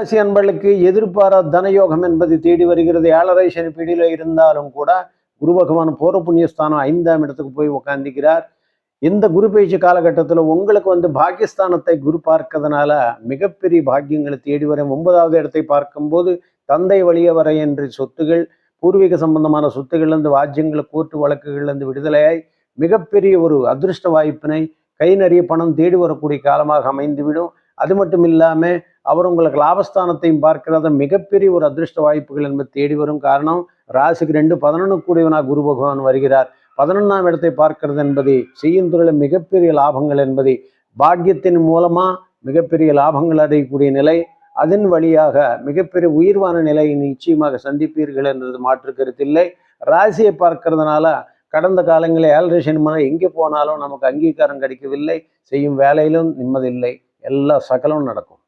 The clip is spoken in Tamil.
ராசி அன்பர்களுக்கு எதிர்பாராத தனயோகம் என்பது தேடி வருகிறது. 7.5 சனி பிடியில இருந்தாலும் கூட குரு பகவான் பூர்வ புண்ணியஸ்தானம் 5ஆம் இடத்துக்கு போய் உட்காந்துக்கிறார். இந்த குரு பயிற்சி காலகட்டத்தில் உங்களுக்கு பாக்கியஸ்தானத்தை குரு பார்க்கறதுனால மிகப்பெரிய பாக்கியங்களை தேடி வரும். 9வது இடத்தை பார்க்கும்போது தந்தை வழிய வர என்று சொத்துகள், பூர்வீக சம்பந்தமான சொத்துக்கள்லேருந்து, வாஜ்யங்கள், கோர்ட்டு வழக்குகள்லேருந்து விடுதலையாய் மிகப்பெரிய ஒரு அதிர்ஷ்ட வாய்ப்பினை, கை நிறைய பணம் தேடி வரக்கூடிய காலமாக அமைந்துவிடும். அது மட்டும் இல்லாமல் அவர் உங்களுக்கு லாபஸ்தானத்தையும் பார்க்கிறத மிகப்பெரிய ஒரு அதிர்ஷ்ட வாய்ப்புகள் என்பது தேடி வரும். காரணம் ராசிக்கு 2-11 கூடியவனாக குரு பகவான் வருகிறார். 11ஆம் இடத்தை பார்க்கிறது என்பது செய்யும் தொழில் மிகப்பெரிய லாபங்கள் என்பதை, பாக்கியத்தின் மூலமா மிகப்பெரிய லாபங்கள் அடையக்கூடிய நிலை, அதன் வழியாக மிகப்பெரிய உயர்வான நிலையை நிச்சயமாக சந்திப்பீர்கள் என்றது மாற்று கருத்தில்லை. ராசியை பார்க்கறதுனால கடந்த காலங்களில் 7.5 சனி எங்கே போனாலும் நமக்கு அங்கீகாரம் கிடைக்கவில்லை, செய்யும் வேலையிலும் நிம்மதியில்லை, எல்லா சகலும் நடக்கும்.